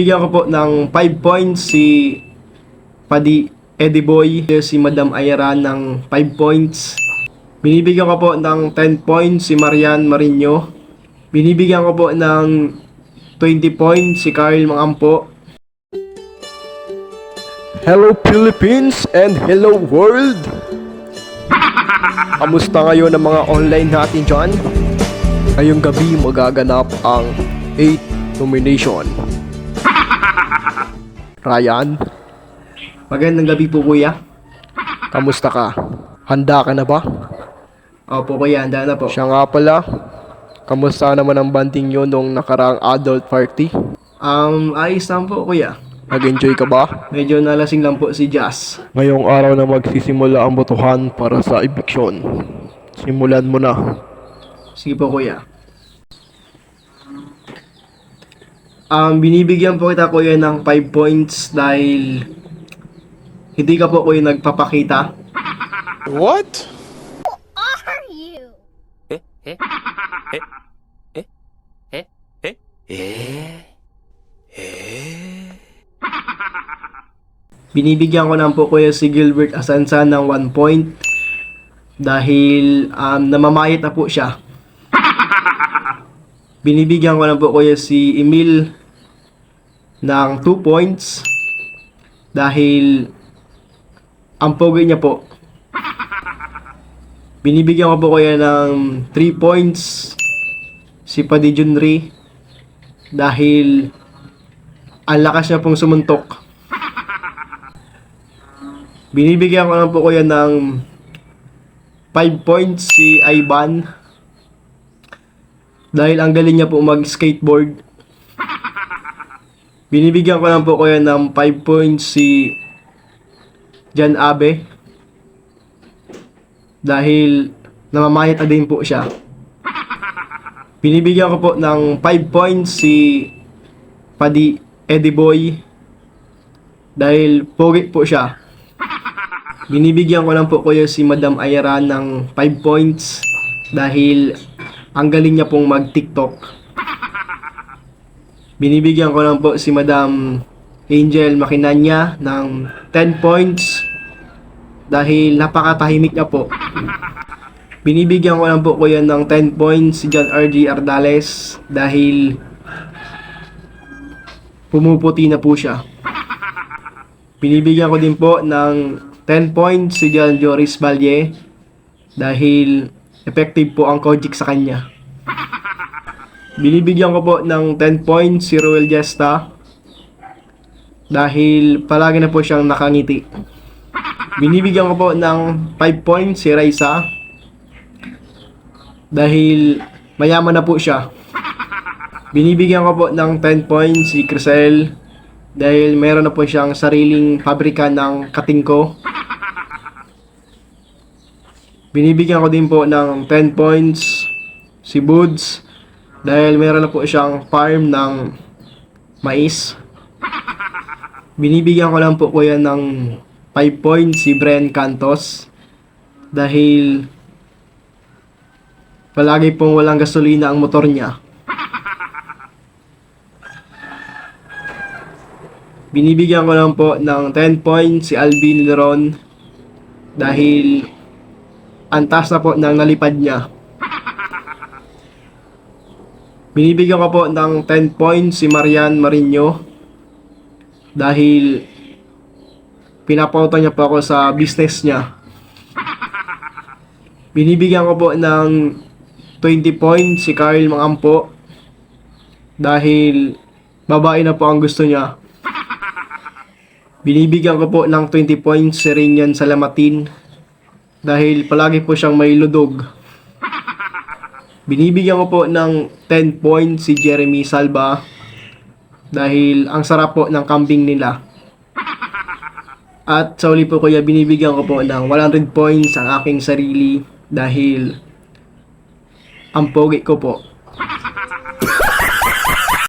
Bigyan ko po ng 5 points si Padi Eddie Boy, si Madam Ayara ng 5 points. Binibigyan ko po ng 10 points si Marian Marino. Binibigyan ko po ng 20 points si Carl Mangampo. Hello Philippines and hello world! Kamusta ngayon ang mga online natin dyan? Ngayong gabi magaganap ang 8th nomination. Ryan, Magandang gabi po kuya. kamusta ka? Handa ka na ba? Opo kuya, handa na po. Siya nga pala, kamusta naman ang banding nyo nung nakaraang adult party? Ayos lang po kuya. Nag-enjoy ka ba? Medyo nalasing lang po si Jazz. Ngayong araw na magsisimula ang botohan para sa eviction. Simulan mo na. Sige po kuya. Binibigyan po kita kuya ng 5 points dahil hindi ka po kuya nagpapakita. What? Are you? Binibigyan ko lang po kuya si Gilbert Asansan ng 1 point dahil namamayat na po siya. Binibigyan ko lang po kuya si Emil ng 2 points dahil ang pogi niya po. Binibigyan ko po kuya ng 3 points si Padi Junri dahil ang lakas niya pong sumuntok. Binibigyan ko lang po kuya ng 5 points si Ivan dahil ang galing niya po mag-skateboard. Binibigyan ko lang po kuya ng 5 points si Jan Abe dahil namamayat na din po siya. Binibigyan ko po ng 5 points si Padi Eddie Boy dahil pogi po siya. Binibigyan ko lang po kuya si Madam Ayara ng 5 points dahil ang galing niya pong mag-TikTok. Binibigyan ko lang po si Madam Angel Makinanya ng 10 points dahil napakatahimik niya po. Binibigyan ko lang po kuya ng 10 points si John R.G. Ardales dahil pumuputi na po siya. Binibigyan ko din po ng 10 points si John Joris Balye dahil effective po ang Kojic sa kanya. Binibigyan ko po ng 10 points si Roel Gesta dahil palagi na po siyang nakangiti. Binibigyan ko po ng 5 points si Raisa dahil mayaman na po siya. Binibigyan ko po ng 10 points si Crisel dahil meron na po siyang sariling pabrika ng katingko. Binibigyan ko din po ng 10 points si Boods dahil meron na po siyang farm ng mais. Binibigyan ko lang po kuya ng 5 points si Bren Cantos dahil palagi pong walang gasolina ang motor niya. Binibigyan ko lang po ng 10 points si Alvin Leron dahil ang taas na po ng nalipad niya. Binibigyan ko po ng 10 points si Marian Marino dahil pinapauto niya po ako sa business niya. Binibigyan ko po ng 20 points si Carl Mangampo dahil babae na po ang gusto niya. Binibigyan ko po ng 20 points si Rinian Salamatin dahil palagi po siyang may ludog. Binibigyan ko po ng 10 points si Jeremy Salva dahil ang sarap po ng kambing nila. At sa uli po kuya, binibigyan ko po ng 100 points ang aking sarili dahil ang pogi ko po.